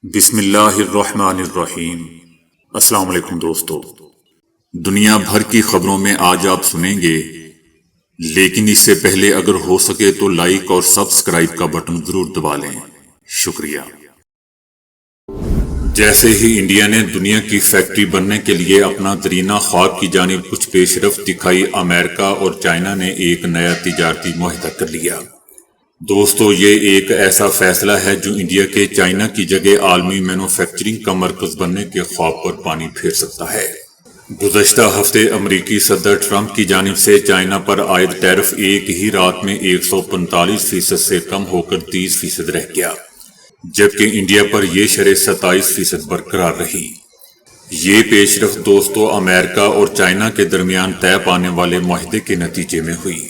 بسم اللہ الرحمن الرحیم۔ السلام علیکم دوستو، دنیا بھر کی خبروں میں آج آپ سنیں گے، لیکن اس سے پہلے اگر ہو سکے تو لائک اور سبسکرائب کا بٹن ضرور دبا لیں، شکریہ۔ جیسے ہی انڈیا نے دنیا کی فیکٹری بننے کے لیے اپنا ترینہ خواب کی جانب کچھ پیش رفت دکھائی، امریکہ اور چائنا نے ایک نیا تجارتی معاہدہ کر لیا۔ دوستو، یہ ایک ایسا فیصلہ ہے جو انڈیا کے چائنا کی جگہ عالمی مینوفیکچرنگ کا مرکز بننے کے خواب پر پانی پھیر سکتا ہے۔ گزشتہ ہفتے امریکی صدر ٹرمپ کی جانب سے چائنا پر عائد ٹیرف ایک ہی رات میں 145% سے کم ہو کر 30% رہ گیا، جبکہ انڈیا پر یہ شرح 27% برقرار رہی۔ یہ پیش رفت دوستو امریکہ اور چائنا کے درمیان طے پانے والے معاہدے کے نتیجے میں ہوئی۔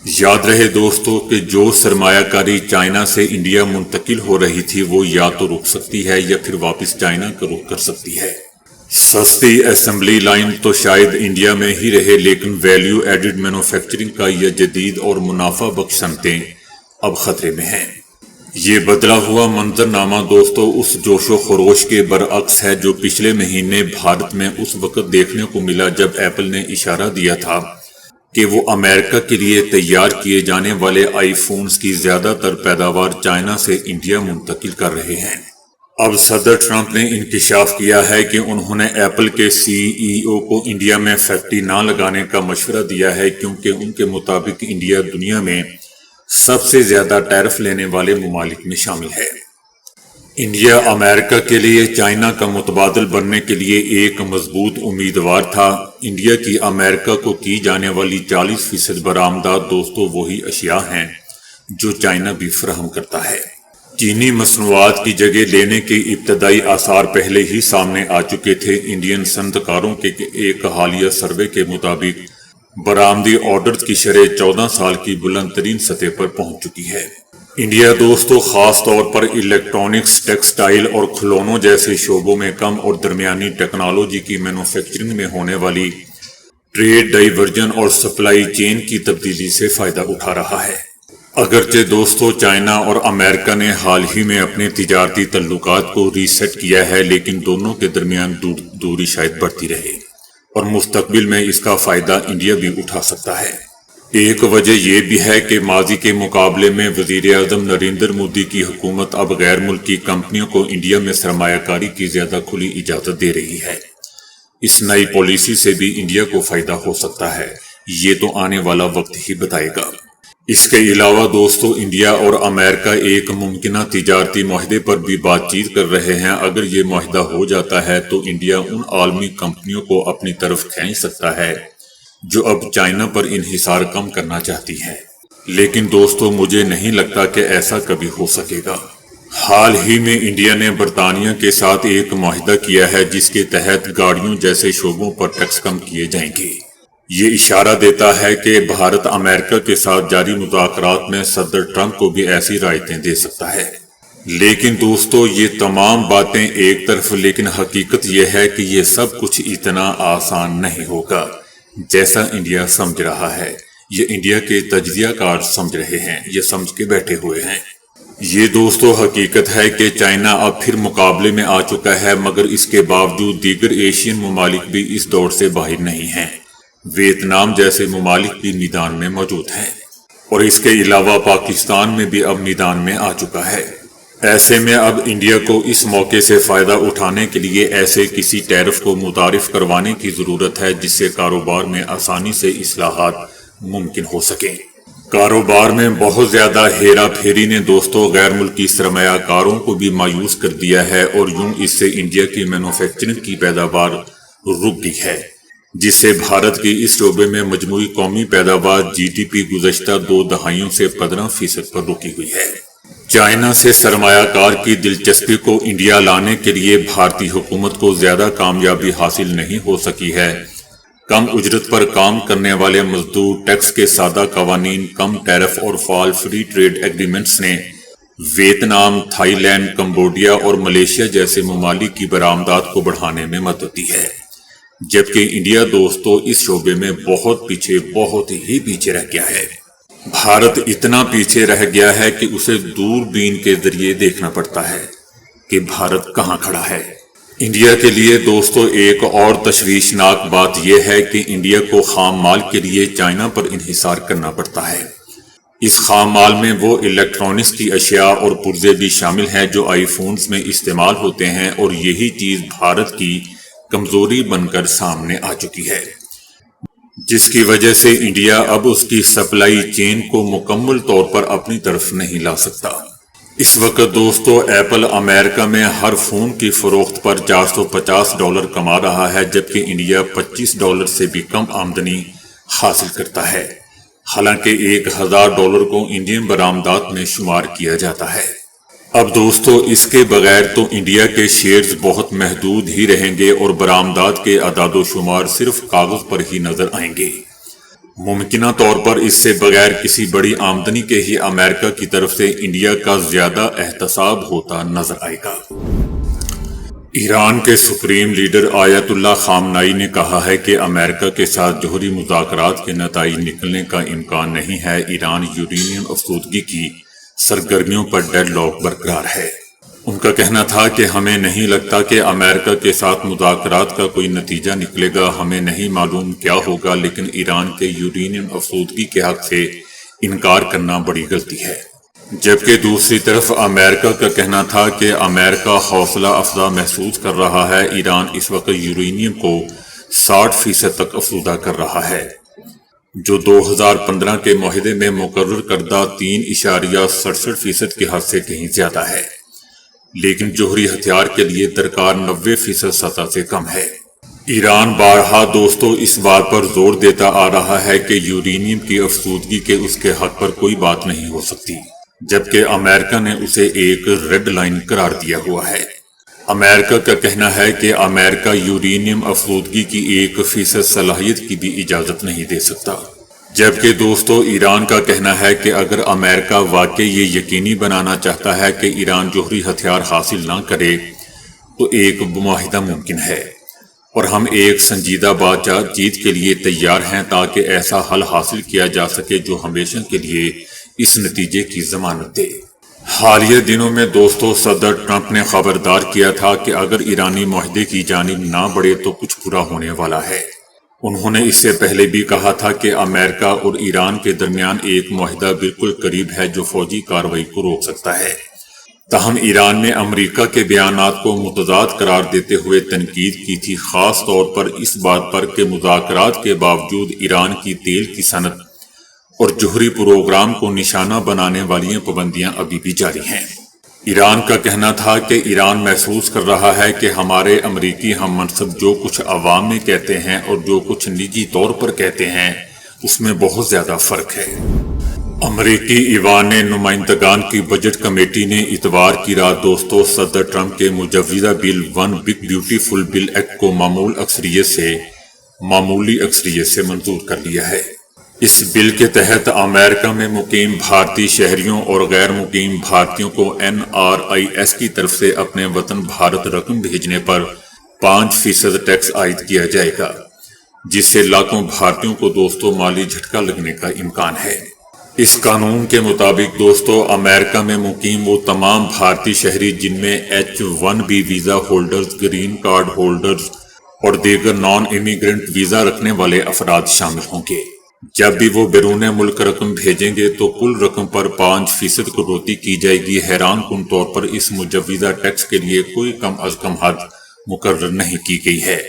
یاد رہے دوستو کہ جو سرمایہ کاری چائنا سے انڈیا منتقل ہو رہی تھی وہ یا تو رک سکتی ہے یا پھر واپس چائنا کا رخ کر سکتی ہے۔ سستی اسمبلی لائن تو شاید انڈیا میں ہی رہے، لیکن ویلیو ایڈڈ مینوفیکچرنگ کا یہ جدید اور منافع بخش صنعتیں اب خطرے میں ہیں۔ یہ بدلا ہوا منظرنامہ دوستو اس جوش و خروش کے برعکس ہے جو پچھلے مہینے بھارت میں اس وقت دیکھنے کو ملا جب ایپل نے اشارہ دیا تھا کہ وہ امریکہ کے لیے تیار کیے جانے والے آئی فونز کی زیادہ تر پیداوار چائنا سے انڈیا منتقل کر رہے ہیں۔ اب صدر ٹرمپ نے انکشاف کیا ہے کہ انہوں نے ایپل کے CEO کو انڈیا میں فیکٹری نہ لگانے کا مشورہ دیا ہے، کیونکہ ان کے مطابق انڈیا دنیا میں سب سے زیادہ ٹیرف لینے والے ممالک میں شامل ہے۔ انڈیا امریکہ کے لیے چائنا کا متبادل بننے کے لیے ایک مضبوط امیدوار تھا۔ انڈیا کی امریکہ کو کی جانے والی 40% برآمدات دوستو وہی اشیاء ہیں جو چائنا بھی فراہم کرتا ہے۔ چینی مصنوعات کی جگہ لینے کے ابتدائی آثار پہلے ہی سامنے آ چکے تھے۔ انڈین صنعت کاروں کے ایک حالیہ سروے کے مطابق برآمدی آرڈرز کی شرح 14 سال کی بلند ترین سطح پر پہنچ چکی ہے۔ انڈیا دوستو خاص طور پر الیکٹرانکس، ٹیکسٹائل اور کھلونوں جیسے شعبوں میں کم اور درمیانی ٹیکنالوجی کی مینوفیکچرنگ میں ہونے والی ٹریڈ ڈائیورژن اور سپلائی چین کی تبدیلی سے فائدہ اٹھا رہا ہے۔ اگرچہ دوستو چائنا اور امریکہ نے حال ہی میں اپنے تجارتی تعلقات کو ری سیٹ کیا ہے، لیکن دونوں کے درمیان دوری شاید بڑھتی رہے اور مستقبل میں اس کا فائدہ انڈیا بھی اٹھا سکتا ہے۔ ایک وجہ یہ بھی ہے کہ ماضی کے مقابلے میں وزیر اعظم نریندر مودی کی حکومت اب غیر ملکی کمپنیوں کو انڈیا میں سرمایہ کاری کی زیادہ کھلی اجازت دے رہی ہے۔ اس نئی پالیسی سے بھی انڈیا کو فائدہ ہو سکتا ہے، یہ تو آنے والا وقت ہی بتائے گا۔ اس کے علاوہ دوستو انڈیا اور امریکہ ایک ممکنہ تجارتی معاہدے پر بھی بات چیت کر رہے ہیں۔ اگر یہ معاہدہ ہو جاتا ہے تو انڈیا ان عالمی کمپنیوں کو اپنی طرف کھینچ سکتا ہے جو اب چائنا پر انحصار کم کرنا چاہتی ہے، لیکن دوستو مجھے نہیں لگتا کہ ایسا کبھی ہو سکے گا۔ حال ہی میں انڈیا نے برطانیہ کے ساتھ ایک معاہدہ کیا ہے جس کے تحت گاڑیوں جیسے شعبوں پر ٹیکس کم کیے جائیں گے۔ یہ اشارہ دیتا ہے کہ بھارت امریکہ کے ساتھ جاری مذاکرات میں صدر ٹرمپ کو بھی ایسی رعایتیں دے سکتا ہے۔ لیکن دوستو یہ تمام باتیں ایک طرف، لیکن حقیقت یہ ہے کہ یہ سب کچھ اتنا آسان نہیں ہوگا جیسا انڈیا سمجھ رہا ہے۔ یہ انڈیا کے تجزیہ کار سمجھ رہے ہیں، یہ سمجھ کے بیٹھے ہوئے ہیں۔ یہ دوستو حقیقت ہے کہ چائنا اب پھر مقابلے میں آ چکا ہے، مگر اس کے باوجود دیگر ایشین ممالک بھی اس دوڑ سے باہر نہیں ہیں۔ ویتنام جیسے ممالک بھی میدان میں موجود ہیں اور اس کے علاوہ پاکستان میں بھی اب میدان میں آ چکا ہے۔ ایسے میں اب انڈیا کو اس موقع سے فائدہ اٹھانے کے لیے ایسے کسی ٹیرف کو متعارف کروانے کی ضرورت ہے جس سے کاروبار میں آسانی سے اصلاحات ممکن ہو سکیں۔ کاروبار میں بہت زیادہ ہیرا پھیری نے دوستو غیر ملکی سرمایہ کاروں کو بھی مایوس کر دیا ہے، اور یوں اس سے انڈیا کی مینوفیکچرنگ کی پیداوار رک گئی ہے، جس سے بھارت کی اس شعبے میں مجموعی قومی پیداوار GDP گزشتہ 2 دہائیوں سے 15% پر رکی ہوئی ہے۔ چائنا سے سرمایہ کار کی دلچسپی کو انڈیا لانے کے لیے بھارتی حکومت کو زیادہ کامیابی حاصل نہیں ہو سکی ہے۔ کم اجرت پر کام کرنے والے مزدور، ٹیکس کے سادہ قوانین، کم ٹیرف اور فال فری ٹریڈ ایگریمنٹس نے ویتنام، تھائی لینڈ، کمبوڈیا اور ملیشیا جیسے ممالک کی برآمدات کو بڑھانے میں مدد دی ہے، جبکہ انڈیا دوستو اس شعبے میں بہت ہی پیچھے رہ گیا ہے۔ بھارت اتنا پیچھے رہ گیا ہے کہ اسے دوربین کے ذریعے دیکھنا پڑتا ہے۔ کہ بھارت کہاں کھڑا ہے۔ انڈیا کے لیے دوستو ایک اور تشویشناک بات یہ ہے کہ انڈیا کو خام مال کے لیے چائنا پر انحصار کرنا پڑتا ہے۔ اس خام مال میں وہ الیکٹرانکس کی اشیاء اور پرزے بھی شامل ہیں جو آئی فونز میں استعمال ہوتے ہیں، اور یہی چیز بھارت کی کمزوری بن کر سامنے آ چکی ہے، جس کی وجہ سے انڈیا اب اس کی سپلائی چین کو مکمل طور پر اپنی طرف نہیں لا سکتا۔ اس وقت دوستو ایپل امریکہ میں ہر فون کی فروخت پر $450 کما رہا ہے، جبکہ انڈیا $25 سے بھی کم آمدنی حاصل کرتا ہے، حالانکہ $1000 کو انڈین برآمدات میں شمار کیا جاتا ہے۔ اب دوستو اس کے بغیر تو انڈیا کے شیئرز بہت محدود ہی رہیں گے اور برآمدات کے اعداد و شمار صرف کاغذ پر ہی نظر آئیں گے۔ ممکنہ طور پر اس سے بغیر کسی بڑی آمدنی کے ہی امریکہ کی طرف سے انڈیا کا زیادہ احتساب ہوتا نظر آئے گا۔ ایران کے سپریم لیڈر آیت اللہ خامنائی نے کہا ہے کہ امریکہ کے ساتھ جوہری مذاکرات کے نتائج نکلنے کا امکان نہیں ہے۔ ایران یورینیم افزودگی کی سرگرمیوں پر ڈیڈ لاک برقرار ہے۔ ان کا کہنا تھا کہ ہمیں نہیں لگتا کہ امریکہ کے ساتھ مذاکرات کا کوئی نتیجہ نکلے گا، ہمیں نہیں معلوم کیا ہوگا، لیکن ایران کے یورینیم افزودگی کے حق سے انکار کرنا بڑی غلطی ہے۔ جبکہ دوسری طرف امریکہ کا کہنا تھا کہ امریکہ حوصلہ افزا محسوس کر رہا ہے، ایران اس وقت یورینیم کو 60% تک افزودہ کر رہا ہے، جو 2015 کے معاہدے میں مقرر کردہ 3.67% کے حد سے کہیں زیادہ ہے، لیکن جوہری ہتھیار کے لیے درکار 90% سطح سے کم ہے۔ ایران بارہا دوستو اس بات پر زور دیتا آ رہا ہے کہ یورینیم کی افزودگی کے اس کے حق پر کوئی بات نہیں ہو سکتی، جبکہ امریکہ نے اسے ایک ریڈ لائن قرار دیا ہوا ہے۔ امریکہ کا کہنا ہے کہ امریکہ یورینیم افزودگی کی 1% صلاحیت کی بھی اجازت نہیں دے سکتا، جبکہ دوستو ایران کا کہنا ہے کہ اگر امریکہ واقعی یہ یقینی بنانا چاہتا ہے کہ ایران جوہری ہتھیار حاصل نہ کرے تو ایک معاہدہ ممکن ہے، اور ہم ایک سنجیدہ بات چیت کے لیے تیار ہیں تاکہ ایسا حل حاصل کیا جا سکے جو ہمیشہ کے لیے اس نتیجے کی ضمانت دے۔ حالیہ دنوں میں دوستو صدر ٹرمپ نے خبردار کیا تھا کہ اگر ایرانی معاہدے کی جانب نہ بڑھے تو کچھ برا ہونے والا ہے۔ انہوں نے اس سے پہلے بھی کہا تھا کہ امریکہ اور ایران کے درمیان ایک معاہدہ بالکل قریب ہے جو فوجی کارروائی کو روک سکتا ہے۔ تاہم ایران نے امریکہ کے بیانات کو متضاد قرار دیتے ہوئے تنقید کی تھی، خاص طور پر اس بات پر کہ مذاکرات کے باوجود ایران کی تیل کی صنعت اور جوہری پروگرام کو نشانہ بنانے والی پابندیاں ابھی بھی جاری ہیں۔ ایران کا کہنا تھا کہ ایران محسوس کر رہا ہے کہ ہمارے امریکی ہم منصب جو کچھ عوام میں کہتے ہیں اور جو کچھ نجی طور پر کہتے ہیں اس میں بہت زیادہ فرق ہے۔ امریکی ایوان نمائندگان کی بجٹ کمیٹی نے اتوار کی رات دوستو صدر ٹرمپ کے مجوزہ بل ون بگ بیوٹیفل بل ایکٹ کو معمولی اکثریت سے منظور کر لیا ہے۔ اس بل کے تحت امریکہ میں مقیم بھارتی شہریوں اور غیر مقیم بھارتیوں کو NRIS کی طرف سے اپنے وطن بھارت رقم بھیجنے پر 5% ٹیکس عائد کیا جائے گا، جس سے لاکھوں بھارتیوں کو دوستو مالی جھٹکا لگنے کا امکان ہے۔ اس قانون کے مطابق دوستو امریکہ میں مقیم وہ تمام بھارتی شہری جن میں H-1B visa holders, green card holders اور دیگر نان امیگرنٹ ویزا رکھنے والے افراد شامل ہوں گے، جب بھی وہ بیرون ملک رقم بھیجیں گے تو کل رقم پر 5% کٹوتی کی جائے گی۔ حیران کن طور پر اس مجوزہ ٹیکس کے لیے کوئی کم از کم حد مقرر نہیں کی گئی ہے،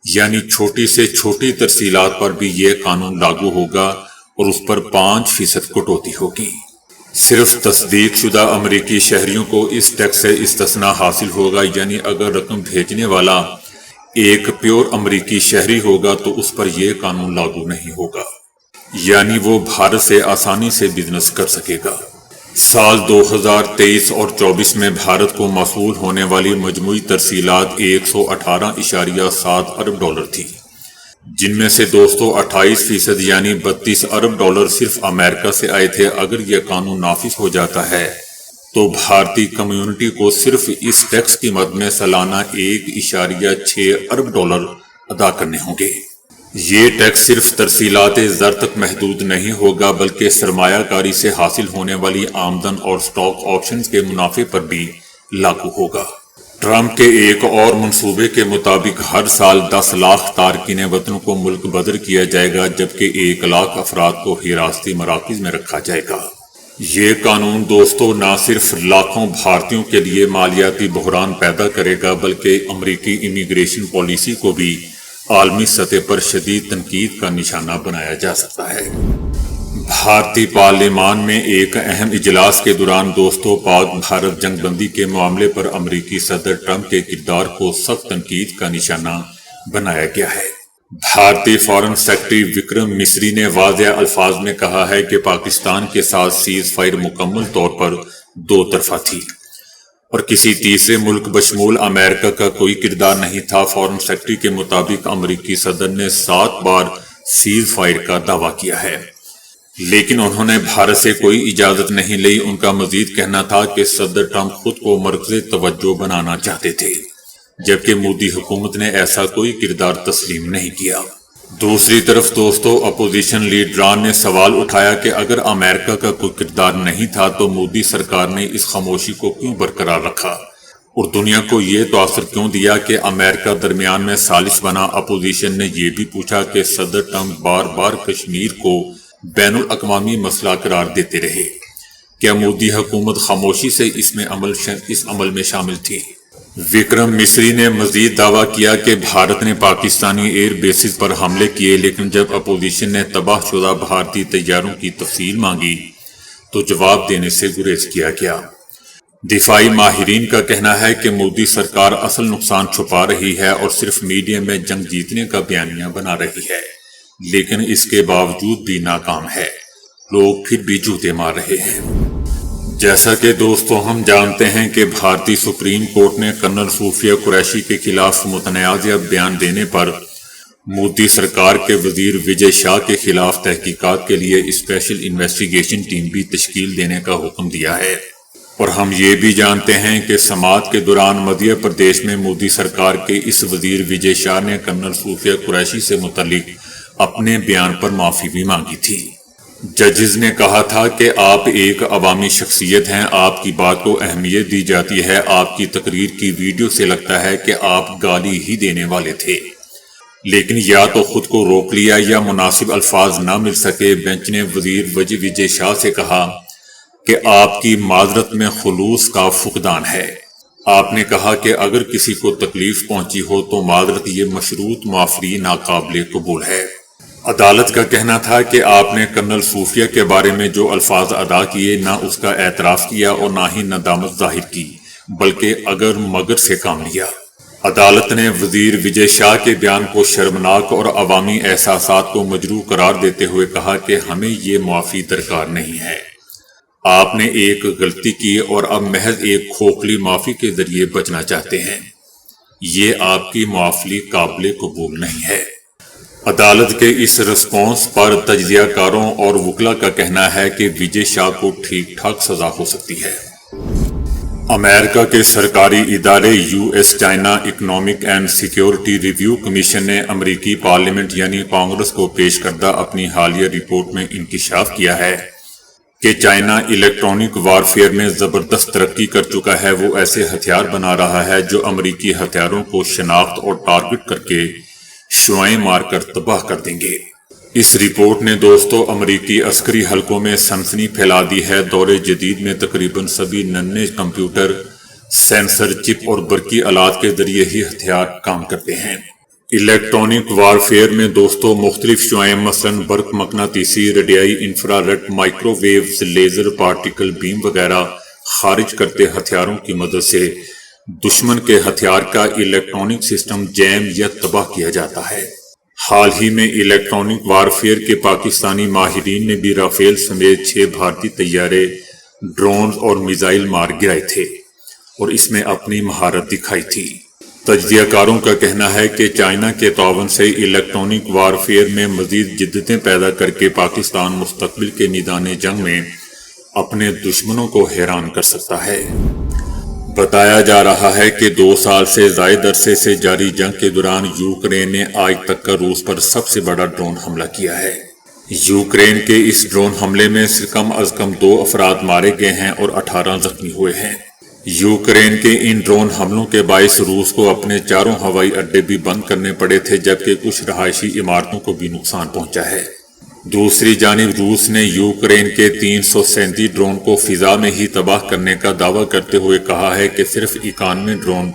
یعنی چھوٹی سے چھوٹی ترسیلات پر بھی یہ قانون لاگو ہوگا اور اس پر 5% کٹوتی ہوگی۔ صرف تصدیق شدہ امریکی شہریوں کو اس ٹیکس سے استثناء حاصل ہوگا، یعنی اگر رقم بھیجنے والا ایک پیور امریکی شہری ہوگا تو اس پر یہ قانون لاگو نہیں ہوگا، یعنی وہ بھارت سے آسانی سے بزنس کر سکے گا۔ سال 2023 اور 24 میں بھارت کو موصول ہونے والی مجموعی ترسیلات $118.7 ارب تھی، جن میں سے دوستو 28% یعنی $32 ارب صرف امریکہ سے آئے تھے۔ اگر یہ قانون نافذ ہو جاتا ہے تو بھارتی کمیونٹی کو صرف اس ٹیکس کی مد میں سالانہ $1.6 ارب ادا کرنے ہوں گے۔ یہ ٹیکس صرف ترسیلات زر تک محدود نہیں ہوگا بلکہ سرمایہ کاری سے حاصل ہونے والی آمدن اور سٹاک آپشنز کے منافع پر بھی لاگو ہوگا۔ ٹرمپ کے ایک اور منصوبے کے مطابق ہر سال 10 لاکھ تارکین وطن کو ملک بدر کیا جائے گا، جبکہ 1 لاکھ افراد کو حراستی مراکز میں رکھا جائے گا۔ یہ قانون دوستو نہ صرف لاکھوں بھارتیوں کے لیے مالیاتی بحران پیدا کرے گا، بلکہ امریکی امیگریشن پالیسی کو بھی عالمی سطح پر شدید تنقید کا نشانہ بنایا جا سکتا ہے۔ بھارتی پارلیمان میں ایک اہم اجلاس کے دوران دوستو پاک بھارت جنگ بندی کے معاملے پر امریکی صدر ٹرمپ کے کردار کو سخت تنقید کا نشانہ بنایا گیا ہے۔ بھارتی فارن سیکرٹری وکرم مسری نے واضح الفاظ میں کہا ہے کہ پاکستان کے ساتھ سیز فائر مکمل طور پر 2 طرفہ تھی اور کسی تیسرے ملک بشمول امریکہ کا کوئی کردار نہیں تھا۔ فارن سیکرٹری کے مطابق امریکی صدر نے 7 بار سیز فائر کا دعویٰ کیا ہے، لیکن انہوں نے بھارت سے کوئی اجازت نہیں لی۔ ان کا مزید کہنا تھا کہ صدر ٹرمپ خود کو مرکز توجہ بنانا چاہتے تھے، جبکہ مودی حکومت نے ایسا کوئی کردار تسلیم نہیں کیا۔ دوسری طرف دوستو اپوزیشن لیڈران نے سوال اٹھایا کہ اگر امریکہ کا کوئی کردار نہیں تھا تو مودی سرکار نے اس خاموشی کو کیوں برقرار رکھا اور دنیا کو یہ تاثر کیوں دیا کہ امریکہ درمیان میں ثالث بنا۔ اپوزیشن نے یہ بھی پوچھا کہ صدر ٹرمپ بار بار کشمیر کو بین الاقوامی مسئلہ قرار دیتے رہے، کیا مودی حکومت خاموشی سے اس عمل میں شامل تھی؟ وکرم مسری نے مزید دعویٰ کیا کہ بھارت نے پاکستانی ایئر بیسز پر حملے کیے، لیکن جب اپوزیشن نے تباہ شدہ بھارتی طیاروں کی تفصیل مانگی تو جواب دینے سے گریز کیا گیا۔ دفاعی ماہرین کا کہنا ہے کہ مودی سرکار اصل نقصان چھپا رہی ہے اور صرف میڈیا میں جنگ جیتنے کا بیانیہ بنا رہی ہے، لیکن اس کے باوجود بھی ناکام ہے۔ لوگ پھر بھی جوتے مار رہے ہیں۔ جیسا کہ دوستو ہم جانتے ہیں کہ بھارتی سپریم کورٹ نے کرنل صوفیہ قریشی کے خلاف متنازع بیان دینے پر مودی سرکار کے وزیر وجے شاہ کے خلاف تحقیقات کے لیے اسپیشل انویسٹیگیشن ٹیم بھی تشکیل دینے کا حکم دیا ہے، اور ہم یہ بھی جانتے ہیں کہ سماعت کے دوران مدھیہ پردیش میں مودی سرکار کے اس وزیر وجے شاہ نے کرنل صوفیہ قریشی سے متعلق اپنے بیان پر معافی بھی مانگی تھی۔ ججز نے کہا تھا کہ آپ ایک عوامی شخصیت ہیں، آپ کی بات کو اہمیت دی جاتی ہے، آپ کی تقریر کی ویڈیو سے لگتا ہے کہ آپ گالی ہی دینے والے تھے، لیکن یا تو خود کو روک لیا یا مناسب الفاظ نہ مل سکے۔ بینچ نے وزیر وجے شاہ سے کہا کہ آپ کی معذرت میں خلوص کا فقدان ہے۔ آپ نے کہا کہ اگر کسی کو تکلیف پہنچی ہو تو معذرت یہ مشروط معافی ناقابل قبول ہے۔ عدالت کا کہنا تھا کہ آپ نے کرنل صوفیہ کے بارے میں جو الفاظ ادا کیے نہ اس کا اعتراف کیا اور نہ ہی ندامت ظاہر کی، بلکہ اگر مگر سے کام لیا۔ عدالت نے وزیر وجے شاہ کے بیان کو شرمناک اور عوامی احساسات کو مجروح قرار دیتے ہوئے کہا کہ ہمیں یہ معافی درکار نہیں ہے۔ آپ نے ایک غلطی کی اور اب محض ایک کھوکھلی معافی کے ذریعے بچنا چاہتے ہیں، یہ آپ کی معافی قابل قبول نہیں ہے۔ عدالت کے اس رسپانس پر تجزیہ کاروں اور وکلا کا کہنا ہے کہ وجے شاہ کو ٹھیک ٹھاک سزا ہو سکتی ہے۔ امریکہ کے سرکاری ادارے U S China economic and security review commission نے امریکی پارلیمنٹ یعنی کانگریس کو پیش کردہ اپنی حالیہ رپورٹ میں انکشاف کیا ہے کہ چائنا الیکٹرانک وارفیئر میں زبردست ترقی کر چکا ہے۔ وہ ایسے ہتھیار بنا رہا ہے جو امریکی ہتھیاروں کو شناخت اور ٹارگٹ کر کے شعاعیں مار کر تباہ کر دیں گے۔ اس رپورٹ نے دوستو امریکی عسکری حلقوں میں سنسنی پھیلا دی ہے۔ دور جدید میں تقریباً سبھی ننھے کمپیوٹر، سینسر، چپ اور برقی آلات کے ذریعے ہی ہتھیار کام کرتے ہیں۔ الیکٹرانک وارفیئر میں دوستو مختلف شعاعیں مثلاً برق، مقناطیسی، ریڈیائی، infrared, microwaves, laser, particle beam وغیرہ خارج کرتے ہتھیاروں کی مدد سے دشمن کے ہتھیار کا الیکٹرانک سسٹم جیم یا تباہ کیا جاتا ہے۔ حال ہی میں الیکٹرانک وارفیئر کے پاکستانی ماہرین نے بھی رافیل سمیت 6 بھارتی طیارے، ڈرونز اور میزائل مار گرائے تھے اور اس میں اپنی مہارت دکھائی تھی۔ تجزیہ کاروں کا کہنا ہے کہ چائنا کے تعاون سے الیکٹرانک وارفیئر میں مزید جدتیں پیدا کر کے پاکستان مستقبل کے میدان جنگ میں اپنے دشمنوں کو حیران کر سکتا ہے۔ بتایا جا رہا ہے کہ 2 سال سے زائد عرصے سے جاری جنگ کے دوران یوکرین نے آج تک کا روس پر سب سے بڑا ڈرون حملہ کیا ہے۔ یوکرین کے اس ڈرون حملے میں کم از کم 2 افراد مارے گئے ہیں اور 18 زخمی ہوئے ہیں۔ یوکرین کے ان ڈرون حملوں کے باعث روس کو اپنے 4 ہوائی اڈے بھی بند کرنے پڑے تھے، جبکہ کچھ رہائشی عمارتوں کو بھی نقصان پہنچا ہے۔ دوسری جانب روس نے یوکرین کے 337 ڈرون کو فضا میں ہی تباہ کرنے کا دعویٰ کرتے ہوئے کہا ہے کہ صرف 91 ڈرون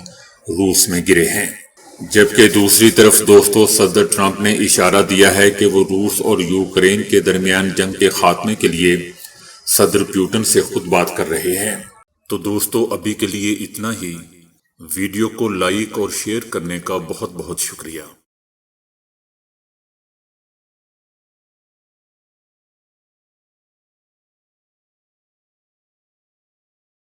روس میں گرے ہیں، جبکہ دوسری طرف دوستو صدر ٹرمپ نے اشارہ دیا ہے کہ وہ روس اور یوکرین کے درمیان جنگ کے خاتمے کے لیے صدر پیوٹن سے خود بات کر رہے ہیں۔ تو دوستو ابھی کے لیے اتنا ہی۔ ویڈیو کو لائک اور شیئر کرنے کا بہت بہت شکریہ۔